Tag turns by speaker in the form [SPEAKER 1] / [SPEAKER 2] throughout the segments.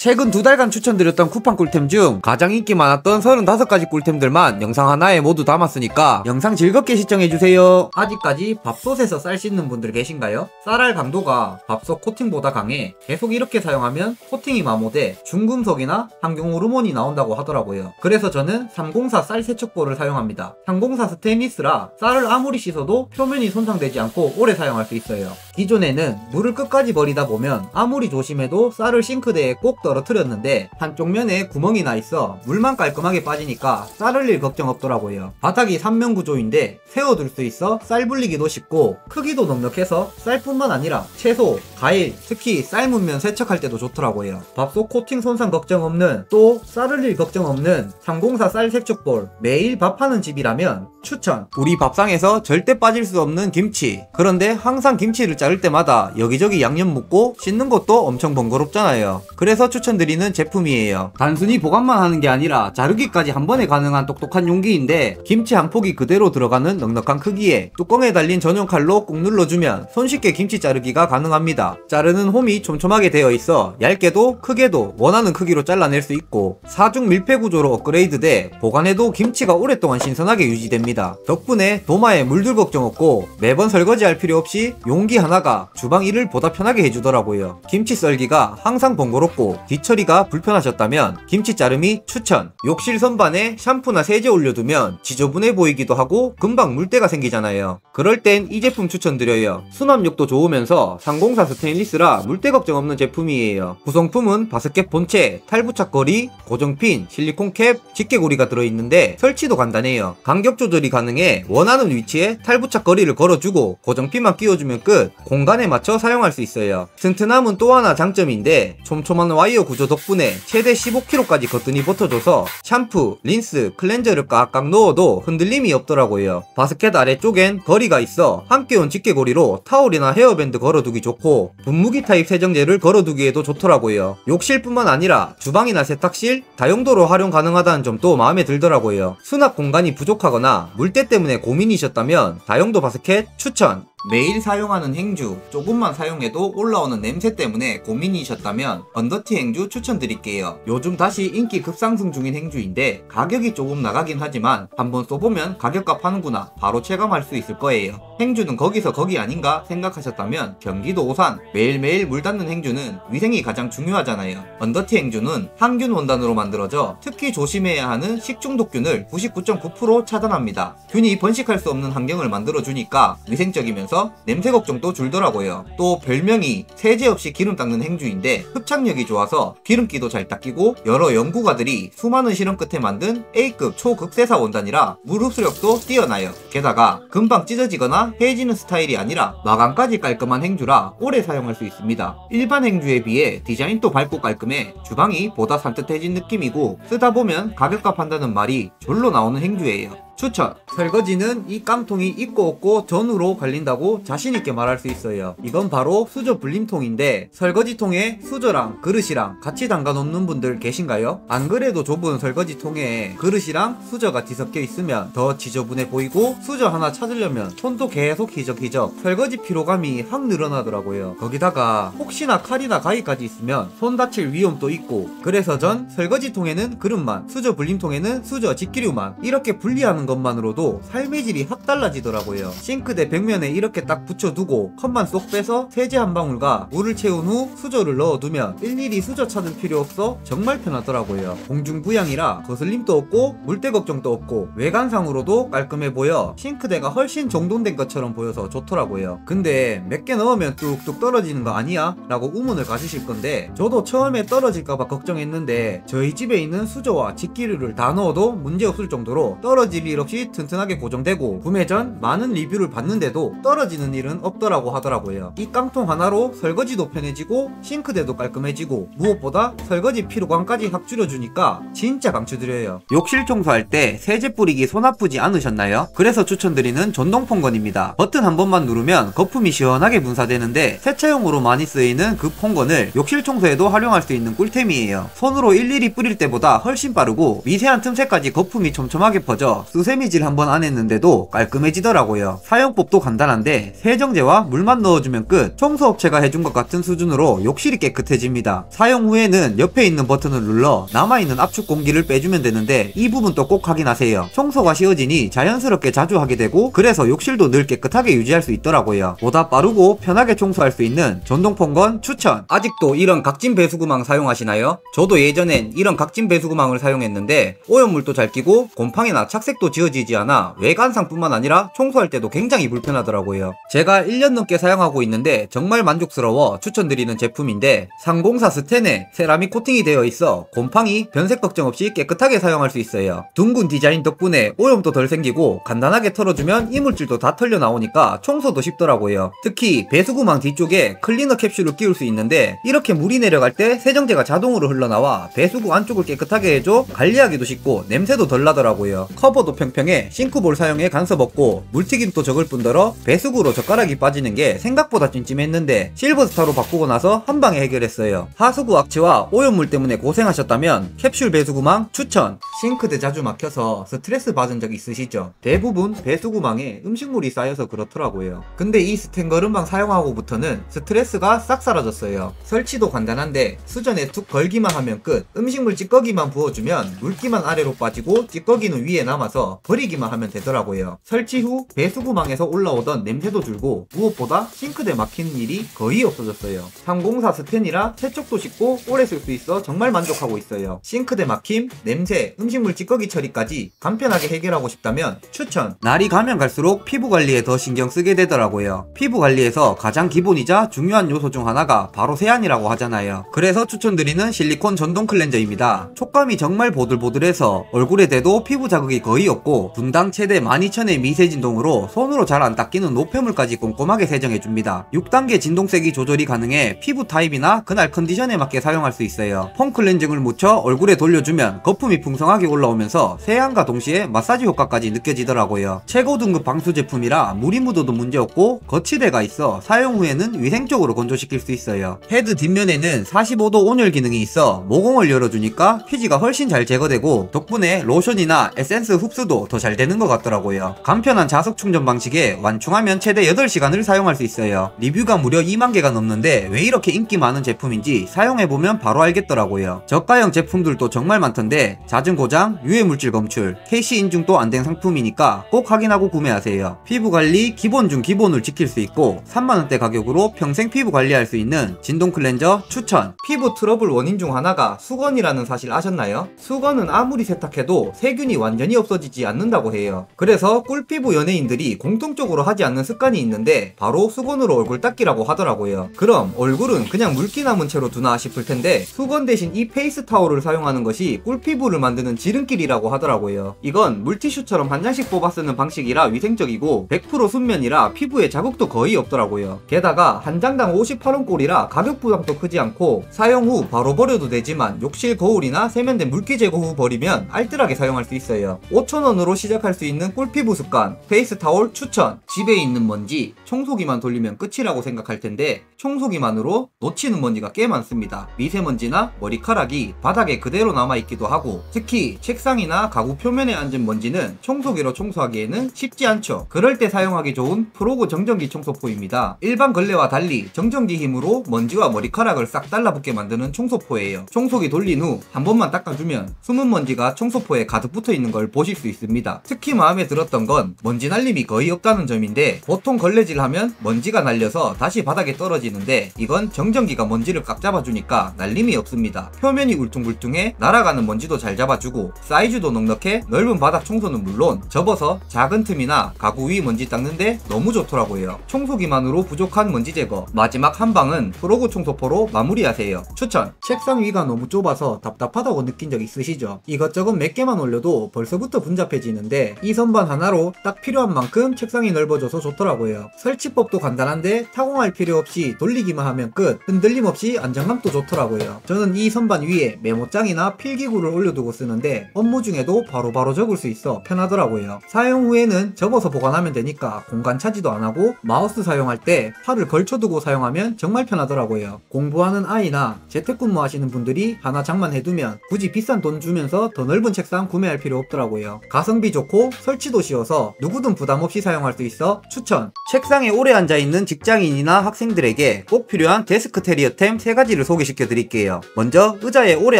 [SPEAKER 1] 최근 2달간 추천드렸던 쿠팡 꿀템 중 가장 인기 많았던 35가지 꿀템들만 영상 하나에 모두 담았으니까 영상 즐겁게 시청해주세요. 아직까지 밥솥에서 쌀 씻는 분들 계신가요? 쌀알 강도가 밥솥 코팅보다 강해 계속 이렇게 사용하면 코팅이 마모돼 중금속이나 환경 호르몬이 나온다고 하더라고요. 그래서 저는 304 쌀 세척볼을 사용합니다. 304 스테인리스라 쌀을 아무리 씻어도 표면이 손상되지 않고 오래 사용할 수 있어요. 기존에는 물을 끝까지 버리다 보면 아무리 조심해도 쌀을 싱크대에 꼭 떨어뜨렸는데 한쪽 면에 구멍이 나 있어 물만 깔끔하게 빠지니까 쌀 흘릴 걱정 없더라고요. 바닥이 3면 구조인데 세워둘 수 있어 쌀 불리기도 쉽고 크기도 넉넉해서 쌀뿐만 아니라 채소, 과일, 특히 삶은 면 세척할 때도 좋더라고요. 밥솥 코팅 손상 걱정 없는, 또 쌀 흘릴 걱정 없는 304 쌀 세척볼. 매일 밥하는 집이라면 추천! 우리 밥상에서 절대 빠질 수 없는 김치. 그런데 항상 김치를 자를 때마다 여기저기 양념 묻고 씻는 것도 엄청 번거롭잖아요. 그래서 추천드리는 제품이에요. 단순히 보관만 하는 게 아니라 자르기까지 한 번에 가능한 똑똑한 용기인데 김치 한 폭이 그대로 들어가는 넉넉한 크기에 뚜껑에 달린 전용 칼로 꾹 눌러주면 손쉽게 김치 자르기가 가능합니다. 자르는 홈이 촘촘하게 되어 있어 얇게도 크게도 원하는 크기로 잘라낼 수 있고 4중 밀폐 구조로 업그레이드돼 보관해도 김치가 오랫동안 신선하게 유지됩니다. 덕분에 도마에 물들 걱정 없고 매번 설거지할 필요 없이 용기 하나가 주방 일을 보다 편하게 해주더라고요. 김치 썰기가 항상 번거롭고 뒤처리가 불편하셨다면 김치 자름이 추천! 욕실 선반에 샴푸나 세제 올려두면 지저분해 보이기도 하고 금방 물때가 생기잖아요. 그럴 땐 이 제품 추천드려요. 수납력도 좋으면서 304 스테인리스라 물때 걱정 없는 제품이에요. 구성품은 바스켓 본체, 탈부착거리, 고정핀, 실리콘 캡, 집게고리가 들어있는데 설치도 간단해요. 간격 조절이 가능해 원하는 위치에 탈부착거리를 걸어주고 고정핀만 끼워주면 끝! 공간에 맞춰 사용할 수 있어요. 튼튼함은 또 하나 장점인데 촘촘한 와이어 구조 덕분에 최대 15kg까지 거뜬히 버텨줘서 샴푸, 린스, 클렌저를 깍깍 넣어도 흔들림이 없더라고요. 바스켓 아래쪽엔 거리가 있어 함께 온 집게고리로 타올이나 헤어밴드 걸어두기 좋고 분무기 타입 세정제를 걸어두기에도 좋더라고요. 욕실뿐만 아니라 주방이나 세탁실, 다용도로 활용 가능하다는 점도 마음에 들더라고요. 수납 공간이 부족하거나 물때 때문에 고민이셨다면 다용도 바스켓 추천! 매일 사용하는 행주, 조금만 사용해도 올라오는 냄새 때문에 고민이셨다면 언더티 행주 추천드릴게요. 요즘 다시 인기 급상승 중인 행주인데 가격이 조금 나가긴 하지만 한번 써보면 가격값 하는구나 바로 체감할 수 있을 거예요. 행주는 거기서 거기 아닌가 생각하셨다면 경기도 오산. 매일매일 물 닿는 행주는 위생이 가장 중요하잖아요. 언더티 행주는 항균 원단으로 만들어져 특히 조심해야 하는 식중독균을 99.9% 차단합니다. 균이 번식할 수 없는 환경을 만들어주니까 위생적이면서 냄새 걱정도 줄더라고요. 또 별명이 세제 없이 기름 닦는 행주인데 흡착력이 좋아서 기름기도 잘 닦이고 여러 연구가들이 수많은 실험 끝에 만든 A급 초극세사 원단이라 물 흡수력도 뛰어나요. 게다가 금방 찢어지거나 해지는 스타일이 아니라 마감까지 깔끔한 행주라 오래 사용할 수 있습니다. 일반 행주에 비해 디자인도 밝고 깔끔해 주방이 보다 산뜻해진 느낌이고 쓰다 보면 가격값 한다는 말이 절로 나오는 행주예요. 추천! 설거지는 이 깡통이 있고 없고 전후로 갈린다고 자신있게 말할 수 있어요. 이건 바로 수저 불림통인데 설거지통에 수저랑 그릇이랑 같이 담가 놓는 분들 계신가요? 안 그래도 좁은 설거지통에 그릇이랑 수저가 뒤섞여 있으면 더 지저분해 보이고 수저 하나 찾으려면 손도 계속 희적희적 설거지 피로감이 확 늘어나더라고요. 거기다가 혹시나 칼이나 가위까지 있으면 손 다칠 위험도 있고 그래서 전 설거지통에는 그릇만, 수저 불림통에는 수저 집기류만 이렇게 분리하는 것만으로도 삶의 질이 확 달라지더라고요. 싱크대 벽면에 이렇게 딱 붙여두고 컵만 쏙 빼서 세제 한 방울과 물을 채운 후 수저를 넣어두면 일일이 수저 찾을 필요 없어 정말 편하더라고요. 공중부양이라 거슬림도 없고 물때 걱정도 없고 외관상으로도 깔끔해 보여 싱크대가 훨씬 정돈된 것처럼 보여서 좋더라고요. 근데 몇 개 넣으면 뚝뚝 떨어지는 거 아니야? 라고 의문을 가지실 건데 저도 처음에 떨어질까봐 걱정했는데 저희 집에 있는 수저와 집기류를 다 넣어도 문제없을 정도로 떨어질 일 없이 튼튼하게 고정되고 구매 전 많은 리뷰를 봤는데도 떨어지는 일은 없더라고 하더라고요. 이 깡통 하나로 설거지도 편해지고 싱크대도 깔끔해지고 무엇보다 설거지 피로감까지 확 줄여주니까 진짜 강추드려요. 욕실 청소할 때 세제 뿌리기 손 아프지 않으셨나요? 그래서 추천드리는 전동 폰건입니다. 버튼 한 번만 누르면 거품이 시원하게 분사되는데 세차용으로 많이 쓰이는 그 폰건을 욕실 청소에도 활용할 수 있는 꿀템이에요. 손으로 일일이 뿌릴 때보다 훨씬 빠르고 미세한 틈새까지 거품이 촘촘하게 퍼져 무세미질 한번 안 했는데도 깔끔해지더라고요. 사용법도 간단한데 세정제와 물만 넣어주면 끝. 청소업체가 해준 것 같은 수준으로 욕실이 깨끗해집니다. 사용 후에는 옆에 있는 버튼을 눌러 남아있는 압축 공기를 빼주면 되는데 이 부분도 꼭 확인하세요. 청소가 쉬워지니 자연스럽게 자주 하게 되고 그래서 욕실도 늘 깨끗하게 유지할 수 있더라고요. 보다 빠르고 편하게 청소할 수 있는 전동폰건 추천. 아직도 이런 각진 배수구망 사용하시나요? 저도 예전엔 이런 각진 배수구망을 사용했는데 오염물도 잘 끼고 곰팡이나 착색도 지워지지 않아 외관상뿐만 아니라 청소할 때도 굉장히 불편하더라고요. 제가 1년 넘게 사용하고 있는데 정말 만족스러워 추천드리는 제품인데 상공사 스텐에 세라믹 코팅이 되어 있어 곰팡이, 변색 걱정 없이 깨끗하게 사용할 수 있어요. 둥근 디자인 덕분에 오염도 덜 생기고 간단하게 털어주면 이물질도 다 털려 나오니까 청소도 쉽더라고요. 특히 배수구망 뒤쪽에 클리너 캡슐을 끼울 수 있는데 이렇게 물이 내려갈 때 세정제가 자동으로 흘러나와 배수구 안쪽을 깨끗하게 해줘 관리하기도 쉽고 냄새도 덜 나더라고요. 커버도 평평해 싱크볼 사용에 간섭 없고 물튀김도 적을 뿐더러 배수구로 젓가락이 빠지는 게 생각보다 찜찜했는데 실버스타로 바꾸고 나서 한방에 해결했어요. 하수구 악취와 오염물 때문에 고생하셨다면 캡슐 배수구망 추천. 싱크대 자주 막혀서 스트레스 받은 적 있으시죠? 대부분 배수구망에 음식물이 쌓여서 그렇더라고요. 근데 이 스텐 거름망 사용하고부터는 스트레스가 싹 사라졌어요. 설치도 간단한데 수전에 툭 걸기만 하면 끝. 음식물 찌꺼기만 부어주면 물기만 아래로 빠지고 찌꺼기는 위에 남아서 버리기만 하면 되더라고요. 설치 후 배수구망에서 올라오던 냄새도 줄고 무엇보다 싱크대 막히는 일이 거의 없어졌어요. 상공사 스텐이라 세척도 쉽고 오래 쓸 수 있어 정말 만족하고 있어요. 싱크대 막힘, 냄새, 음식물 찌꺼기 처리까지 간편하게 해결하고 싶다면 추천. 날이 가면 갈수록 피부 관리에 더 신경 쓰게 되더라고요. 피부 관리에서 가장 기본이자 중요한 요소 중 하나가 바로 세안이라고 하잖아요. 그래서 추천드리는 실리콘 전동 클렌저입니다. 촉감이 정말 보들보들해서 얼굴에 대도 피부 자극이 거의 없고 분당 최대 12,000의 미세 진동으로 손으로 잘 안 닦이는 노폐물까지 꼼꼼하게 세정해줍니다. 6단계 진동세기 조절이 가능해 피부 타입이나 그날 컨디션에 맞게 사용할 수 있어요. 폼 클렌징을 묻혀 얼굴에 돌려주면 거품이 풍성하게 올라오면서 세안과 동시에 마사지 효과까지 느껴지더라고요. 최고 등급 방수 제품이라 물이 묻어도 문제없고 거치대가 있어 사용 후에는 위생적으로 건조시킬 수 있어요. 헤드 뒷면에는 45도 온열 기능이 있어 모공을 열어주니까 피지가 훨씬 잘 제거되고 덕분에 로션이나 에센스 흡수도 더 잘 되는 것 같더라고요. 간편한 자석 충전 방식에 완충하면 최대 8시간을 사용할 수 있어요. 리뷰가 무려 2만 개가 넘는데 왜 이렇게 인기 많은 제품인지 사용해보면 바로 알겠더라고요. 저가형 제품들도 정말 많던데 잦은 고장, 유해물질 검출, KC 인증도 안 된 상품이니까 꼭 확인하고 구매하세요. 피부관리 기본 중 기본을 지킬 수 있고 3만원대 가격으로 평생 피부 관리할 수 있는 진동 클렌저 추천. 피부 트러블 원인 중 하나가 수건이라는 사실 아셨나요? 수건은 아무리 세탁해도 세균이 완전히 없어지지 않는다고 해요. 그래서 꿀피부 연예인들이 공통적으로 하지 않는 습관이 있는데 바로 수건으로 얼굴 닦기라고 하더라고요. 그럼 얼굴은 그냥 물기 남은 채로 두나 싶을 텐데 수건 대신 이 페이스 타올을 사용하는 것이 꿀피부를 만드는 지름길이라고 하더라고요. 이건 물티슈처럼 한 장씩 뽑아 쓰는 방식이라 위생적이고 100% 순면이라 피부에 자국도 거의 없더라고요. 게다가 한 장당 58원 꼴이라 가격 부담도 크지 않고 사용 후 바로 버려도 되지만 욕실 거울이나 세면대 물기 제거 후 버리면 알뜰하게 사용할 수 있어요. 5,000원으로 시작할 수 있는 꿀피부 습관 페이스 타올 추천. 집에 있는 먼지 청소기만 돌리면 끝이라고 생각할 텐데 청소기만으로 놓치는 먼지가 꽤 많습니다. 미세먼지나 머리카락이 바닥에 그대로 남아있기도 하고 특히 책상이나 가구 표면에 앉은 먼지는 청소기로 청소하기에는 쉽지 않죠. 그럴 때 사용하기 좋은 프로그 정전기 청소포입니다. 일반 걸레와 달리 정전기 힘으로 먼지와 머리카락을 싹 달라붙게 만드는 청소포예요. 청소기 돌린 후 한 번만 닦아주면 숨은 먼지가 청소포에 가득 붙어있는 걸 보실 수 있습니다. 특히 마음에 들었던 건 먼지 날림이 거의 없다는 점인데 보통 걸레질 하면 먼지가 날려서 다시 바닥에 떨어지는데 이건 정전기가 먼지를 꽉 잡아주니까 날림이 없습니다. 표면이 울퉁불퉁해 날아가는 먼지도 잘 잡아주고 사이즈도 넉넉해 넓은 바닥 청소는 물론 접어서 작은 틈이나 가구 위 먼지 닦는데 너무 좋더라고요. 청소기만으로 부족한 먼지 제거 마지막 한 방은 프로그 청소포로 마무리하세요. 추천. 책상 위가 너무 좁아서 답답하다고 느낀 적 있으시죠? 이것저것 몇 개만 올려도 벌써부터 분잡해지는데 이 선반 하나로 딱 필요한 만큼 책상이 넓어져서 좋더라고요. 설치법도 간단한데 타공할 필요 없이 돌리기만 하면 끝. 흔들림 없이 안정감도 좋더라고요. 저는 이 선반 위에 메모장이나 필기구를 올려두고 쓰는데 업무 중에도 바로바로 적을 수 있어 편하더라고요. 사용 후에는 접어서 보관하면 되니까 공간 차지도 안하고 마우스 사용할 때 팔을 걸쳐두고 사용하면 정말 편하더라고요. 공부하는 아이나 재택근무 하시는 분들이 하나 장만해두면 굳이 비싼 돈 주면서 더 넓은 책상 구매할 필요 없더라고요. 가성비 좋고 설치도 쉬워서 누구든 부담없이 사용할 수 있어 추천. 책상에 오래 앉아있는 직장인이나 학생들에게 꼭 필요한 데스크 테리어템 3가지를 소개시켜 드릴게요. 먼저 의자에 오래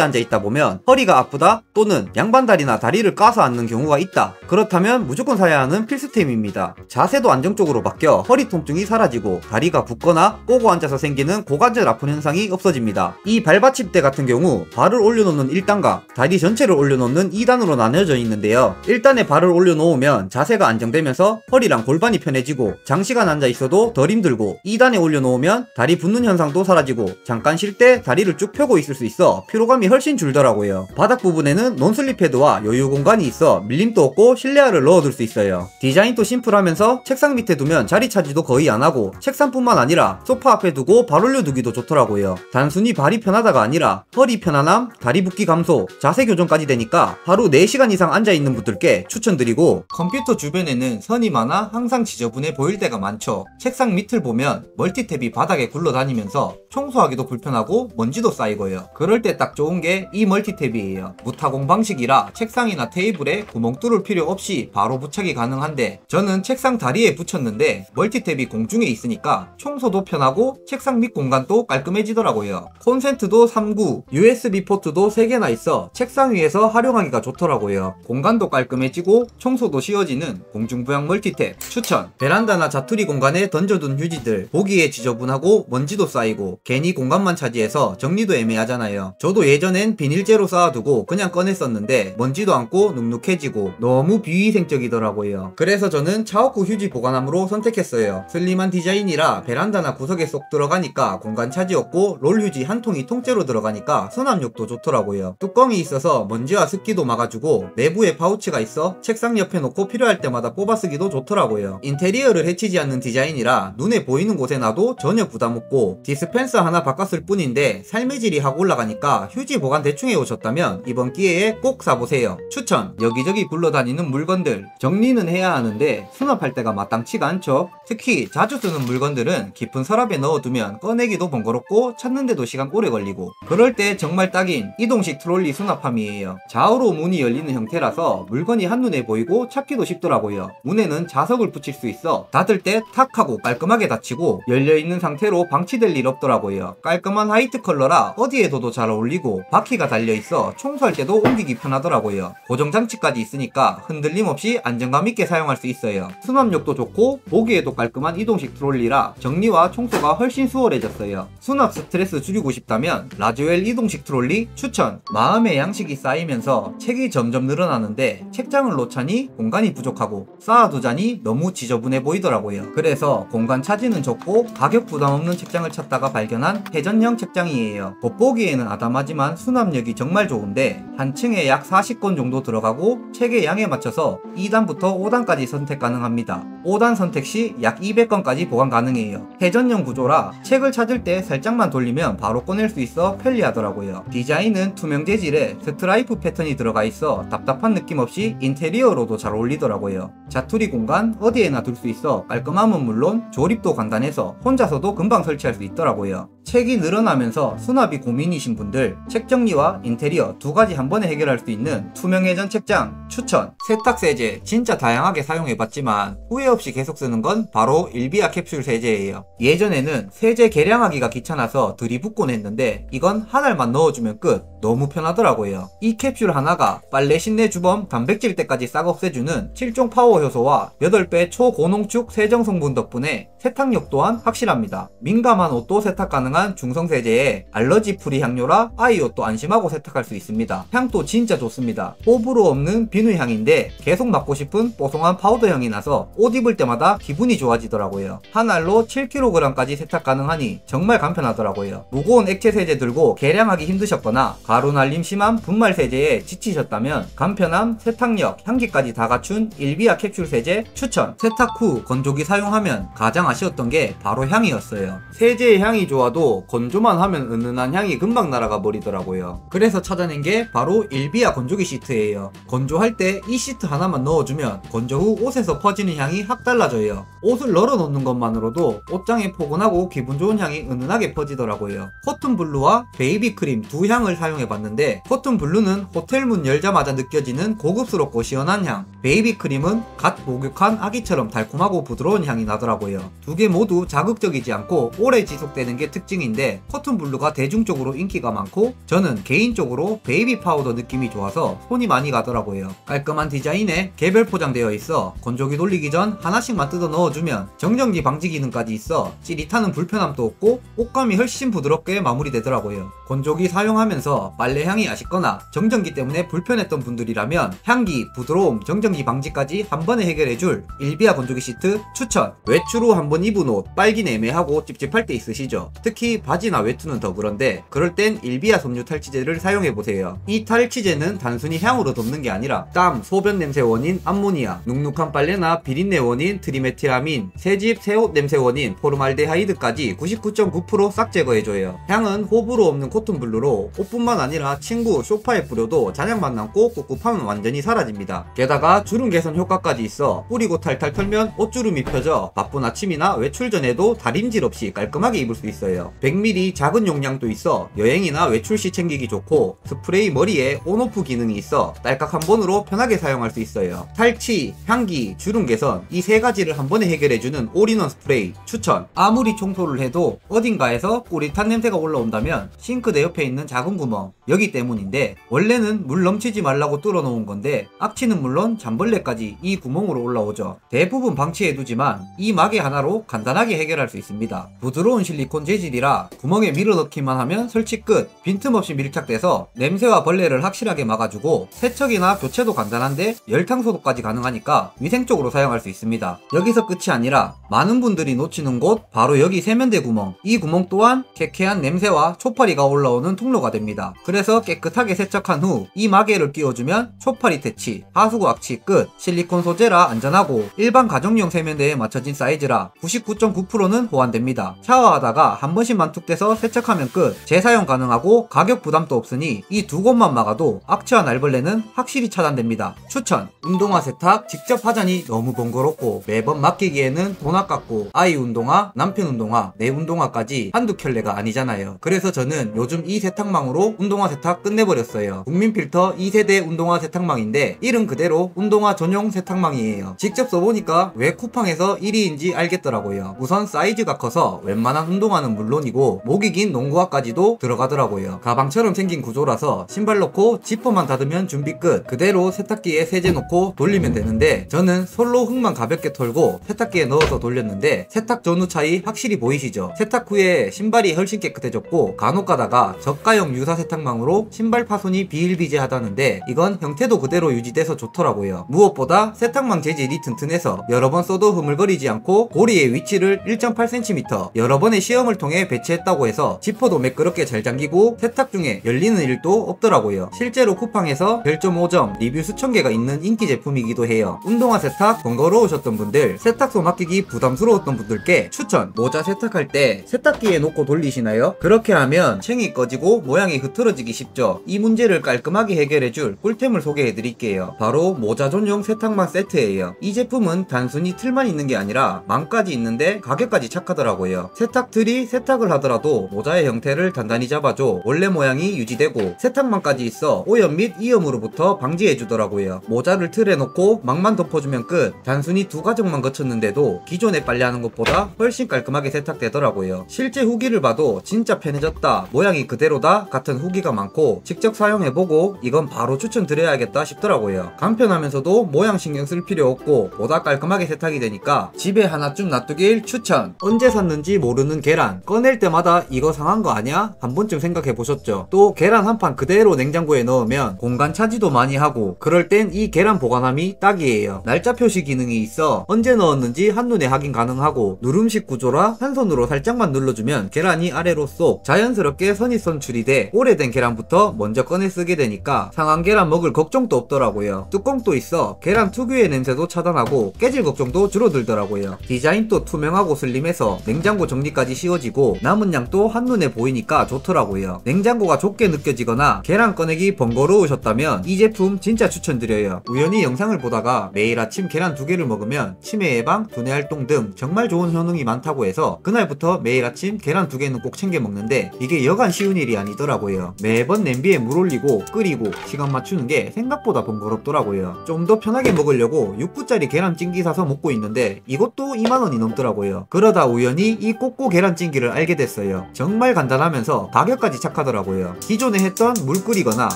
[SPEAKER 1] 앉아있다 보면 허리가 아프다 또는 양반다리나 다리를 까서 앉는 경우가 있다. 그렇다면 무조건 사야 하는 필수템입니다. 자세도 안정적으로 바뀌어 허리 통증이 사라지고 다리가 붓거나 꼬고 앉아서 생기는 고관절 아픈 현상이 없어집니다. 이 발받침대 같은 경우 발을 올려놓는 1단과 다리 전체를 올려놓는 2단으로 나뉘어져 있는데요. 1단에 발을 올려놓으면 자세가 안정되면서 허리랑 골반이 편해지고 장시간 앉아있어도 덜 힘들고, 2단에 올려놓으면 다리 붓는 현상도 사라지고 잠깐 쉴 때 다리를 쭉 펴고 있을 수 있어 피로감이 훨씬 줄더라고요. 바닥 부분에는 논슬립 패드와 여유 공간이 있어 밀림도 없고 실내화를 넣어둘 수 있어요. 디자인도 심플하면서 책상 밑에 두면 자리 차지도 거의 안하고, 책상뿐만 아니라 소파 앞에 두고 발 올려두기도 좋더라고요. 단순히 발이 편하다가 아니라 허리 편안함, 다리 붓기 감소, 자세 교정까지 되니까 하루 4시간 이상 앉아있는 분들께 추천드리고, 컴퓨터 주변에는 선이 많아 항상 지저분해 보일 때가 많죠. 책상 밑을 보면 멀티탭이 바닥에 굴러다니면서 청소하기도 불편하고 먼지도 쌓이고요. 그럴 때 딱 좋은 게 이 멀티탭이에요. 무타공 방식이라 책상이나 테이블에 구멍 뚫을 필요 없이 바로 부착이 가능한데, 저는 책상 다리에 붙였는데 멀티탭이 공중에 있으니까 청소도 편하고 책상 밑 공간도 깔끔해지더라고요. 콘센트도 3구, USB 포트도 3개나 있어 책상 위에서 활용하기가 좋더라고요. 공간도 깔끔해지고 청소도 쉬워지는 공중부양 멀티탭 추천. 베란다나 자투리 공간에 던져둔 휴지들 보기에 지저분하고 먼지도 쌓이고 괜히 공간만 차지해서 정리도 애매하잖아요. 저도 예전엔 비닐재로 쌓아두고 그냥 꺼냈었는데 먼지도 않고 눅눅해지고 너무 비위생적이더라고요. 그래서 저는 차오쿠 휴지 보관함으로 선택했어요. 슬림한 디자인이라 베란다나 구석에 쏙 들어가니까 공간 차지 없고, 롤 휴지 한 통이 통째로 들어가니까 수납력도 좋더라고요. 뚜껑이 있어서 먼지와 습기도 막아주고 내부에 파우치가 있어 책상 옆에 놓고 필요할 때마다 뽑아 쓰기도 좋더라고요. 인테리어를 해치지 않는 디자인이라 눈에 보이는 곳에 놔도 전혀 부담 없고, 디스펜서 하나 바꿨을 뿐인데 삶의 질이 확 올라가니까 휴지 보관 대충 해오셨다면 이번 기회에 꼭 사보세요. 추천. 여기저기 굴러다니는 물건들 정리는 해야 하는데 수납할 때가 마땅치가 않죠. 특히 자주 쓰는 물건들은 깊은 서랍에 넣어두면 꺼내기도 번거롭고 찾는데도 시간 오래 걸리고, 그럴 때 정말 딱인 이동식 트롤리 수납함이에요. 좌우로 문이 열리는 형태라서 물건이 한눈에 보이고 찾기도 쉽더라고요. 문에는 자석을 붙일 수 있어 닫을 때 탁 하고 깔끔하게 닫히고, 열려있는 상태로 방치될 일 없더라고요. 깔끔한 화이트 컬러라 어디에 둬도 잘 어울리고 바퀴가 달려있어 청소할 때도 옮기기 편하더라고요. 고정장치까지 있으니까 흔들림 없이 안정감 있게 사용할 수 있어요. 수납력도 좋고 보기에도 깔끔한 이동식 트롤리라 정리와 청소가 훨씬 수월해졌어요. 수납 스트레스 줄이고 싶다면 라즈웰 이동식 트롤리 추천. 마음의 양식이 쌓이면서 책이 점점 늘어나는데 책장을 놓자니 공간이 부족하고 쌓아두자니 너무 지저분해 보이더라고요. 그래서 공간 차지는 적고 가격 부담 없는 책장을 찾다가 발견한 회전형 책장이에요. 겉보기에는 아담하지만 수납력이 정말 좋은데 한 층에 약 40권 정도 들어가고 책의 양에 맞춰서 2단부터 5단까지 선택 가능합니다. 5단 선택 시 약 200권까지 보관 가능해요. 회전형 구조라 책을 찾을 때 살짝만 돌리면 바로 꺼낼 수 있어 편리하더라고요. 디자인은 투명 재질에 스트라이프 패턴이 들어가 있어 답답한 느낌 없이 인테리어로도 잘 어울리더라고요. 자투리 공간 어디에나 둘 수 있어 깔끔함은 물론 조립도 간단해서 혼자서도 금방 설치할 수 있더라고요. 책이 늘어나면서 수납이 고민이신 분들, 책 정리와 인테리어 2가지 한 번에 해결할 수 있는 투명 회전 책장 추천. 세탁 세제 진짜 다양하게 사용해봤지만 후회 없이 계속 쓰는 건 바로 일비아 캡슐 세제예요. 예전에는 세제 계량하기가 귀찮아서 들이붓곤 했는데 이건 한 알만 넣어주면 끝. 너무 편하더라고요. 이 캡슐 하나가 빨래, 신내, 주범, 단백질 때까지 싹 없애주는 7종 파워 효소와 8배 초고농축 세정 성분 덕분에 세탁력 또한 확실합니다. 민감한 옷도 세탁 가능한 중성 세제에 알러지 프리 향료라 아이 옷도 안심하고 세탁할 수 있습니다. 향도 진짜 좋습니다. 호불호 없는 비누 향인데 계속 맡고 싶은 뽀송한 파우더 향이 나서 옷 입을 때마다 기분이 좋아지더라고요. 한 알로 7kg까지 세탁 가능하니 정말 간편하더라고요. 무거운 액체 세제 들고 계량하기 힘드셨거나 가루 날림 심한 분말 세제에 지치셨다면 간편함, 세탁력, 향기까지 다 갖춘 일비아 캡슐 세제 추천. 세탁 후 건조기 사용하면 가장 아쉬웠던 게 바로 향이었어요. 세제의 향이 좋아도 건조만 하면 은은한 향이 금방 날아가 버리더라고요. 그래서 찾아낸 게 바로 바로 일비아 건조기 시트예요. 건조할 때 이 시트 하나만 넣어주면 건조 후 옷에서 퍼지는 향이 확 달라져요. 옷을 널어 놓는 것만으로도 옷장에 포근하고 기분 좋은 향이 은은하게 퍼지더라고요. 코튼 블루와 베이비 크림 두 향을 사용해봤는데, 코튼 블루는 호텔 문 열자마자 느껴지는 고급스럽고 시원한 향, 베이비 크림은 갓 목욕한 아기처럼 달콤하고 부드러운 향이 나더라고요. 두 개 모두 자극적이지 않고 오래 지속되는 게 특징인데, 코튼 블루가 대중적으로 인기가 많고 저는 개인적으로 베이비 파우더 느낌이 좋아서 손이 많이 가더라고요. 깔끔한 디자인에 개별 포장되어 있어 건조기 돌리기 전 하나씩만 뜯어 넣어주면 정전기 방지 기능까지 있어 찌릿하는 불편함도 없고 옷감이 훨씬 부드럽게 마무리되더라고요. 건조기 사용하면서 빨래 향이 아쉽거나 정전기 때문에 불편했던 분들이라면 향기, 부드러움, 정전기 방지까지 한 번에 해결해줄 일비아 건조기 시트 추천! 외출 후 한번 입은 옷 빨긴 애매하고 찝찝할 때 있으시죠? 특히 바지나 외투는 더 그런데, 그럴 땐 일비아 섬유 탈취제를 사용해보세요. 이 탈취제는 단순히 향으로 덮는 게 아니라 땀, 소변 냄새 원인 암모니아, 눅눅한 빨래나 비린내 원인 트리메티라민, 새집, 새옷 냄새 원인 포르말데하이드까지 99.9% 싹 제거해줘요. 향은 호불호 없는 코튼 블루로 옷뿐만 아니라 침구, 소파에 뿌려도 잔향만 남고 꿉꿉함은 완전히 사라집니다. 게다가 주름 개선 효과까지 있어 뿌리고 탈탈 털면 옷주름이 펴져 바쁜 아침이나 외출 전에도 다림질 없이 깔끔하게 입을 수 있어요. 100ml 작은 용량도 있어 여행이나 외출 시 챙기기 좋고, 스프레이 머리에 온오프 기능이 있어 딸깍 한 번으로 편하게 사용할 수 있어요. 탈취, 향기, 주름 개선 이 세 가지를 한 번에 해결해주는 올인원 스프레이 추천! 아무리 청소를 해도 어딘가에서 꼬릿한 냄새가 올라온다면 싱크대 옆에 있는 작은 구멍, 여기 때문인데, 원래는 물 넘치지 말라고 뚫어 놓은 건데 악취는 물론 잠벌레까지 이 구멍으로 올라오죠. 대부분 방치해두지만 이 마개 하나로 간단하게 해결할 수 있습니다. 부드러운 실리콘 재질이라 구멍에 밀어넣기만 하면 설치 끝! 빈틈없이 밀착돼서 냄새와 벌레를 확실하게 막아주고, 세척이나 교체도 간단한데 열탕 소독까지 가능하니까 위생적으로 사용할 수 있습니다. 여기서 끝이 아니라 많은 분들이 놓치는 곳 바로 여기 세면대 구멍, 이 구멍 또한 쾌쾌한 냄새와 초파리가 올라오는 통로가 됩니다. 그래서 깨끗하게 세척한 후 이 마개를 끼워주면 초파리 퇴치, 하수구 악취 끝! 실리콘 소재라 안전하고 일반 가정용 세면대에 맞춰진 사이즈라 99.9%는 호환됩니다. 샤워하다가 한 번씩만 툭 떼서 세척하면 끝! 재사용 가능하고 가격 부담도 없으니 이 두 곳만 막아도 악취와 날벌레는 확실히 차단됩니다. 추천! 운동화 세탁 직접 하자니 너무 번거롭고 매번 맡기기에는 돈 아깝고 아이 운동화, 남편 운동화, 내 운동화까지 한두 켤레가 아니잖아요. 그래서 저는 요즘 이 세탁망으로 운동화 세탁 끝내버렸어요. 국민필터 2세대 운동화 세탁망인데 이름 그대로 운동화 전용 세탁망이에요. 직접 써보니까 왜 쿠팡에서 1위인지 알겠더라고요. 우선 사이즈가 커서 웬만한 운동화는 물론이고 목이 긴 농구화까지도 들어가더라고요. 가방처럼 생긴 구조라서 신발 넣고 지퍼만 닫으면 준비 끝! 그대로 세탁기에 세제 넣고 돌리면 되는데, 저는 솔로 흙만 가볍게 털고 세탁기에 넣어서 돌렸는데 세탁 전후 차이 확실히 보이시죠? 세탁 후에 신발이 훨씬 깨끗해졌고, 간혹 가다가 저가형 유사 세탁망으로 신발 파손이 비일비재하다는데 이건 형태도 그대로 유지돼서 좋더라고요. 무엇보다 세탁망 재질이 튼튼해서 여러 번 써도 흐물거리지 않고 고리의 위치를 1.8cm 여러 번의 시험을 통해 배치했다고 해서 지퍼도 매끄럽게 잘 잠기고 세탁 중에 열리는 일도 없더라고요. 실제로 쿠팡에서 별점 5점, 리뷰 수천 개가 있는 인기 제품이기도 해요. 운동화 세탁 번거로우셨던 분들, 세탁소 맡기기 부담스러웠던 분들께 추천! 모자 세탁할 때 세탁기에 놓고 돌리시나요? 그렇게 하면 챙이 꺼지고 모양이 흐트러지기 쉽죠. 이 문제를 깔끔하게 해결해줄 꿀템을 소개해드릴게요. 바로 모자 전용 세탁망 세트예요. 이 제품은 단순히 틀만 있는 게 아니라 망까지 있는데 가격까지 착하더라고요. 세탁틀이 세탁을 하더라도 모자의 형태를 단단히 잡아줘 원래 모양이 유지되고, 세탁망까지 있어 오염 및 이염으로부터 방지해주더라고요. 모자를 틀에 놓고 망만 덮어주면 끝! 단순히 두 가정만 거쳤는데도 기존에 빨래하는 것보다 훨씬 깔끔하게 세탁되더라고요. 실제 후기를 봐도 진짜 편해졌다, 모양이 그대로다 같은 후기가 많고, 직접 사용해보고 이건 바로 추천드려야겠다 싶더라고요. 간편하면서도 모양 신경 쓸 필요 없고 보다 깔끔하게 세탁이 되니까 집에 하나쯤 놔두길 추천! 언제 샀는지 모르는 계란 꺼낼 때마다 이거 상한 거 아냐? 한 번쯤 생각해보셨죠? 또 계란 한 판 그대로 냉장고에 넣으면 공간 차지도 많이 하고, 그럴 땐 이 계란 보관함이 딱이에요. 날짜 표시 기능이 있어 언제 넣었는지 한눈에 확인 가능하고, 누름식 구조라 한 손으로 살짝만 눌러주면 계란이 아래로 쏙 자연스럽게 선이 선출이 돼 오래된 계란부터 먼저 꺼내 쓰게 되니까 상한 계란 먹을 걱정도 없더라고요. 뚜껑도 있어 계란 특유의 냄새도 차단하고 깨질 걱정도 줄어들더라고요. 디자인도 투명하고 슬림해서 냉장고 정리까지 쉬워지고 남은 양도 한눈에 보이니까 좋더라고요. 냉장고가 좁게 느껴지거나 계란 꺼내기 번거로우셨다면 이 제품 진짜 추천드려요. 우연히 영상을 보다가 매일 아침 계란 2개를 먹으면 치매 예방, 두뇌 활동 등 정말 좋은 효능이 많다고 해서 그날부터 매일 아침 계란 2개는 꼭 챙겨 먹는데 이게 여간 쉬운 일이 아니더라고요. 매번 냄비에 물 올리고 끓이고 시간 맞추는 게 생각보다 번거롭더라고요. 좀 더 편하게 먹으려고 6구짜리 계란찜기 사서 먹고 있는데 이것도 2만원이 넘더라고요. 그러다 우연히 이 꼬꼬 계란찜기를 알게 됐어요. 정말 간단하면서 가격까지 착하더라고요. 기존에 했던 물 끓이거나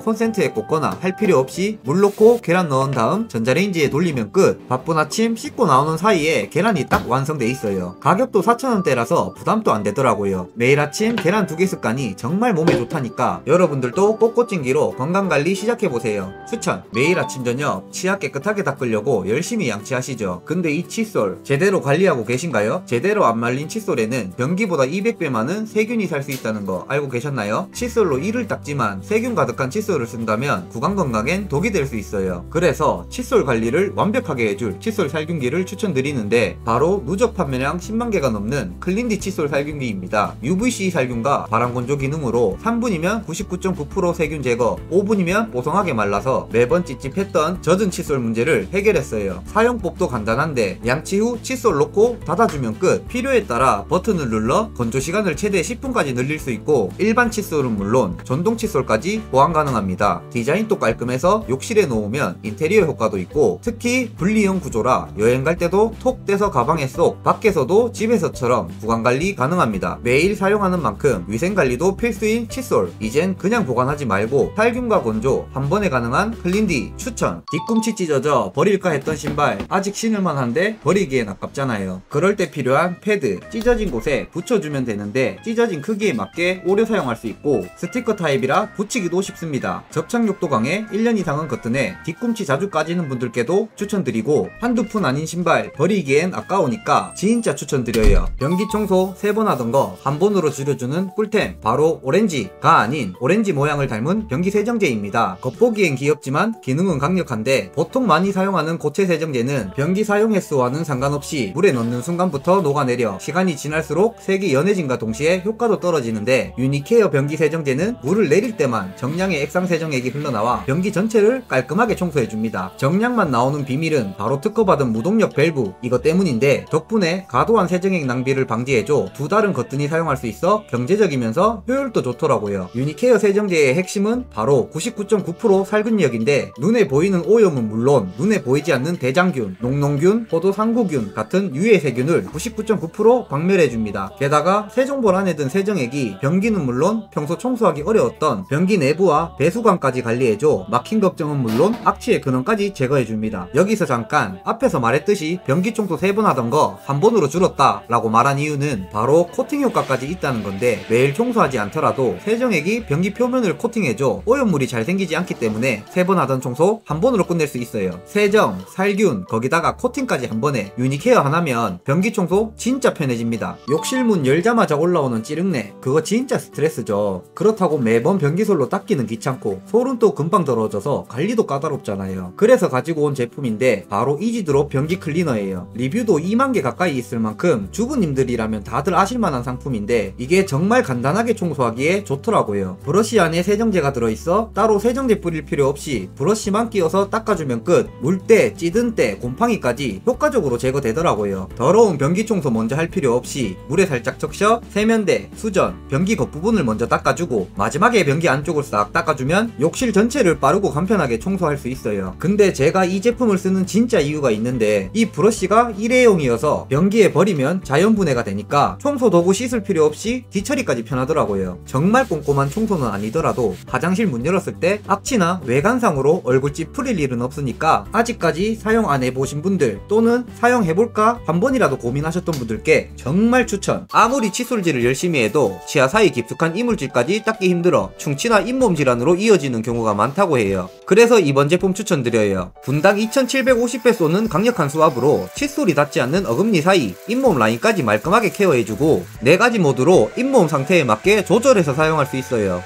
[SPEAKER 1] 콘센트에 꽂거나 할 필요 없이 물 넣고 계란 넣은 다음 전자레인지에 돌리면 끝. 바쁜 아침 씻고 나오는 사이에 계란이 딱 완성돼 있어요. 가격도 4,000원대라서 부담도 안 되더라고요. 매일 아침 계란 2개 습관이 정말 몸에 좋다니까 여러분들도 꼬꼬찜기로 건강관리 시작해보세요. 추천! 매일 아침 저녁 치아 깨끗하게 닦으려고 열심히 양치하시죠. 근데 이 칫솔 제대로 관리하고 계신가요? 제대로 안 말린 칫솔에는 변기보다 200배 많은 세균이 살 수 있다는 거 알고 계셨나요? 칫솔로 이를 닦지만 세균 가득한 칫솔을 쓴다면 구강 건강엔 독이 될 수 있어요. 그래서 칫솔 관리를 완벽하게 해줄 칫솔 살균기를 추천드리는데 바로 누적 판매량 10만 개가 넘는 클린디 칫솔 살균기입니다. UVC 살균과 바람 건조 기능으로 3분이면 99.9% 세균 제거, 5분이면 뽀송하게 말라서 매번 찝찝했던 젖은 칫솔 문제를 해결했어요. 사용법도 간단한데 양치 후 칫솔 놓고 닫아주면 끝. 필요에 따라 버튼을 눌러 건조 시간을 최대 10분까지 늘릴 수 있고 일반 칫솔은 물론 전동 칫솔까지 보완 가능합니다. 디자인도 깔끔해서 욕실에 놓으면 인테리어 효과도 있고 특히 분리형 구조라 여행 갈 때도 톡 떼서 가방에 쏙, 밖에서도 집에서처럼 구강관리 가능합니다. 매일 사용하는 만큼 위생관리도 필수인 칫솔. 이젠 그냥 보관하지 말고 살균과 건조 한 번에 가능한 클린디 추천. 뒤꿈치 찢어져 버릴까 했던 신발 아직 신을만한데 버리기엔 아깝잖아요. 그럴 때 필요한 패드 찢어진 곳에 붙여주면 되는데 찢어진 크기에 맞게 오래 사용할 수 있고 스티커 타입이라 붙이기도 쉽습니다. 접착력도 강해 1년 이상은 거뜬해 뒤꿈치 자주 까지는 분들께도 추천드리고 한두 푼 아닌 신발 버리기엔 아까우니까 진짜 추천드려요. 변기 청소 3번 하던 거 한 번으로 줄여주는 꿀템 바로 오렌지가 아닌 오렌지 모양을 닮은 변기 세정제입니다. 겉보기엔 귀엽지만 기능은 강력한데 보통 많이 사용하는 고체 세정제는 변기 사용 횟수와는 상관없이 물에 넣는 순간부터 녹아내려 시간이 지날수록 색이 연해짐과 동시에 효과도 떨어지는데 유니케어 변기 세정제는 물을 내릴 때만 정량의 액상 세정액이 흘러나와 변기 전체를 깔끔하게 청소해줍니다. 정량만 나오는 비밀은 바로 특허받은 무동력 밸브 이것 때문인데 덕분에 과도한 세정액 낭비를 방지해줘 두 달은 거뜬히 사용할 수 있어 경제적이면서 효율도 좋더라고요. 유니케어 세정제의 핵심은 바로 99.9% 살균력인데 눈에 보이는 오염은 물론 눈에 보이지 않는 대장균, 녹농균, 포도상구균 같은 유해 세균을 99.9% 박멸해줍니다. 게다가 세정볼 안에 든 세정액이 변기는 물론 평소 청소하기 어려웠던 변기 내부와 배수관까지 관리해줘 막힌 걱정은 물론 악취의 근원까지 제거해줍니다. 여기서 잠깐 앞에서 말했듯이 변기 청소 3번 하던 거 한 번으로 줄었다 라고 말한 이유는 바로 코팅 효과까지 있다는 건데 매일 청소하지 않더라도 세정액이 변기 표면을 코팅해줘 오염물이 잘 생기지 않기 때문에 3번 하던 청소 한 번으로 끝낼 수 있어요. 세정, 살균, 거기다가 코팅까지 한 번에 유니케어 하나면 변기 청소 진짜 편해집니다. 욕실 문 열자마자 올라오는 찌릉내 그거 진짜 스트레스죠. 그렇다고 매번 변기솔로 닦기는 귀찮고 솔은 또 금방 더러워져서 관리도 까다롭잖아요. 그래서 가지고 온 제품인데 바로 이지드롭 변기 클리너예요. 리뷰도 2만 개 가까이 있을 만큼 주부님들이라면 다들 아실만한 상품인데 이게 정말 간단하게 청소하기에 좋더라고요. 브러쉬 안에 세정제가 들어있어 따로 세정제 뿌릴 필요 없이 브러쉬만 끼워서 닦아주면 끝. 물때, 찌든 때, 곰팡이까지 효과적으로 제거되더라고요. 더러운 변기 청소 먼저 할 필요 없이 물에 살짝 적셔 세면대, 수전, 변기 겉부분을 먼저 닦아주고 마지막에 변기 안쪽을 싹 닦아주면 욕실 전체를 빠르고 간편하게 청소할 수 있어요. 근데 제가 이 제품을 쓰는 진짜 이유가 있는데 이 브러쉬가 일회용이어서 변기에 버리면 자연분해가 되니까 청소 도구 씻을 필요 없이 뒤처리까지 편하더라고요. 정말 꼼꼼한 청소는 아니더라도 화장실 문 열었을 때 악취나 외관상으로 얼굴집 풀릴 일은 없으니까 아직까지 사용 안 해보신 분들 또는 사용해볼까 한 번이라도 고민하셨던 분들께 정말 추천. 아무리 칫솔질을 열심히 해도 치아 사이 깊숙한 이물질까지 닦기 힘들어 충치나 잇몸 질환으로 이어지는 경우가 많다고 해요. 그래서 이번 제품 추천드려요. 분당 2750배 쏘는 강력한 수압으로 칫솔이 닿지 않는 어금니 사이, 잇몸 라인까지 말끔하게 케어해주고 4가지 모드로 잇몸 상태에 맞게 조절해서 사용할 수 있어요.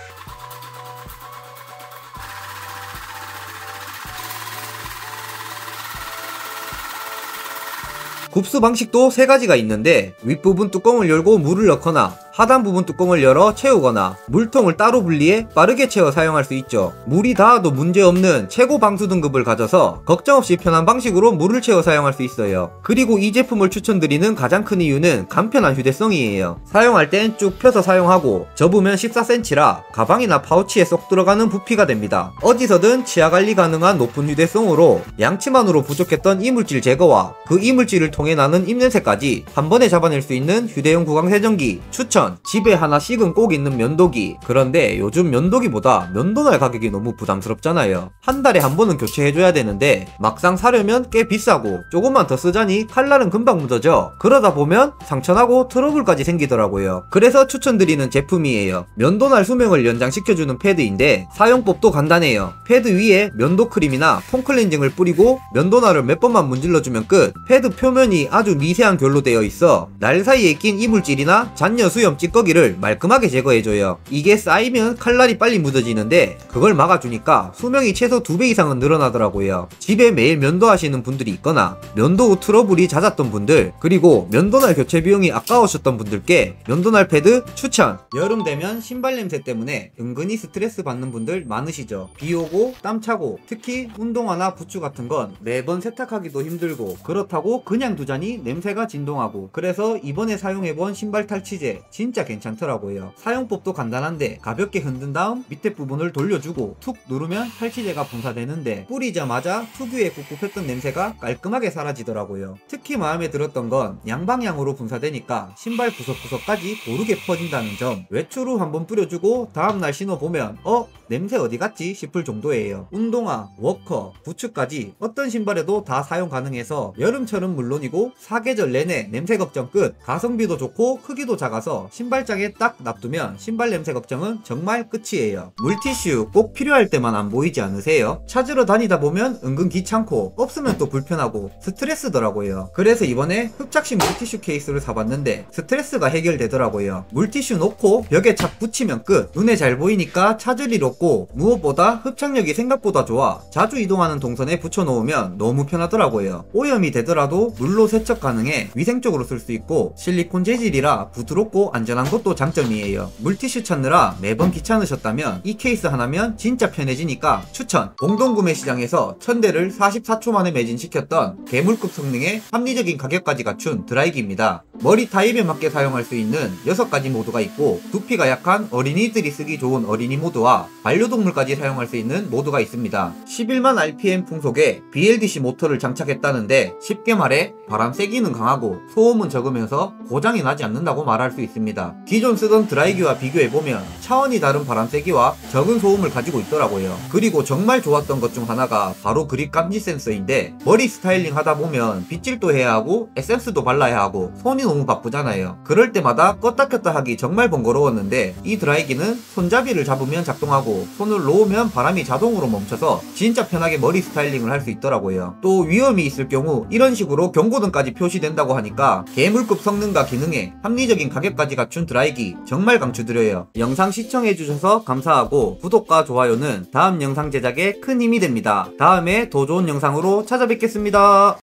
[SPEAKER 1] 굽수 방식도 3가지가 있는데 윗부분 뚜껑을 열고 물을 넣거나 하단 부분 뚜껑을 열어 채우거나 물통을 따로 분리해 빠르게 채워 사용할 수 있죠. 물이 닿아도 문제없는 최고 방수 등급을 가져서 걱정 없이 편한 방식으로 물을 채워 사용할 수 있어요. 그리고 이 제품을 추천드리는 가장 큰 이유는 간편한 휴대성이에요. 사용할 땐 쭉 펴서 사용하고 접으면 14cm라 가방이나 파우치에 쏙 들어가는 부피가 됩니다. 어디서든 치아관리 가능한 높은 휴대성으로 양치만으로 부족했던 이물질 제거와 그 이물질을 통해 나는 입냄새까지 한 번에 잡아낼 수 있는 휴대용 구강세정기 추천! 집에 하나씩은 꼭 있는 면도기. 그런데 요즘 면도기보다 면도날 가격이 너무 부담스럽잖아요. 한 달에 한 번은 교체해줘야 되는데 막상 사려면 꽤 비싸고 조금만 더 쓰자니 칼날은 금방 묻어져. 그러다 보면 상처나고 트러블까지 생기더라고요. 그래서 추천드리는 제품이에요. 면도날 수명을 연장시켜주는 패드인데 사용법도 간단해요. 패드 위에 면도 크림이나 폼 클렌징을 뿌리고 면도날을 몇 번만 문질러주면 끝. 패드 표면이 아주 미세한 결로 되어 있어 날 사이에 낀 이물질이나 잔여 수염 찌꺼기를 말끔하게 제거해줘요. 이게 쌓이면 칼날이 빨리 묻어지는데 그걸 막아주니까 수명이 최소 2배 이상은 늘어나더라고요. 집에 매일 면도하시는 분들이 있거나 면도 후 트러블이 잦았던 분들, 그리고 면도날 교체 비용이 아까우셨던 분들께 면도날 패드 추천! 여름 되면 신발 냄새 때문에 은근히 스트레스 받는 분들 많으시죠. 비 오고 땀 차고 특히 운동화나 부츠 같은 건 매번 세탁하기도 힘들고 그렇다고 그냥 두자니 냄새가 진동하고. 그래서 이번에 사용해본 신발 탈취제 진짜 괜찮더라고요. 사용법도 간단한데 가볍게 흔든 다음 밑에 부분을 돌려주고 툭 누르면 탈취제가 분사되는데 뿌리자마자 특유의 꿉꿉했던 냄새가 깔끔하게 사라지더라고요. 특히 마음에 들었던 건 양방향으로 분사되니까 신발 구석구석까지 고르게 퍼진다는 점. 외출 후 한번 뿌려주고 다음날 신어보면 냄새 어디 갔지 싶을 정도예요. 운동화, 워커, 부츠까지 어떤 신발에도 다 사용 가능해서 여름철은 물론이고 사계절 내내 냄새 걱정 끝. 가성비도 좋고 크기도 작아서 신발장에 딱 놔두면 신발 냄새 걱정은 정말 끝이에요. 물티슈 꼭 필요할 때만 안 보이지 않으세요? 찾으러 다니다 보면 은근 귀찮고 없으면 또 불편하고 스트레스더라고요. 그래서 이번에 흡착식 물티슈 케이스를 사봤는데 스트레스가 해결되더라고요. 물티슈 놓고 벽에 착 붙이면 끝. 눈에 잘 보이니까 찾을 일 없고 무엇보다 흡착력이 생각보다 좋아. 자주 이동하는 동선에 붙여놓으면 너무 편하더라고요. 오염이 되더라도 물로 세척 가능해 위생적으로 쓸 수 있고 실리콘 재질이라 부드럽고 안전한 것도 장점이에요. 물티슈 찾느라 매번 귀찮으셨다면 이 케이스 하나면 진짜 편해지니까 추천! 공동구매 시장에서 1000대를 44초 만에 매진시켰던 괴물급 성능에 합리적인 가격까지 갖춘 드라이기입니다. 머리 타입에 맞게 사용할 수 있는 6가지 모드가 있고 두피가 약한 어린이들이 쓰기 좋은 어린이 모드와 반려동물까지 사용할 수 있는 모드가 있습니다. 11만 RPM 풍속에 BLDC 모터를 장착했다는데 쉽게 말해 바람 세기는 강하고 소음은 적으면서 고장이 나지 않는다고 말할 수 있습니다. 기존 쓰던 드라이기와 비교해보면 차원이 다른 바람 세기와 적은 소음을 가지고 있더라고요. 그리고 정말 좋았던 것 중 하나가 바로 그립 감지 센서인데 머리 스타일링 하다 보면 빗질도 해야 하고 에센스도 발라야 하고 손이 너무 바쁘잖아요. 그럴 때마다 껐다 켰다 하기 정말 번거로웠는데 이 드라이기는 손잡이를 잡으면 작동하고 손을 놓으면 바람이 자동으로 멈춰서 진짜 편하게 머리 스타일링을 할 수 있더라고요. 또 위험이 있을 경우 이런 식으로 경고등까지 표시된다고 하니까 괴물급 성능과 기능에 합리적인 가격까지 갖춘 드라이기 정말 강추드려요. 영상 시청해주셔서 감사하고 구독과 좋아요는 다음 영상 제작에 큰 힘이 됩니다. 다음에 더 좋은 영상으로 찾아뵙겠습니다.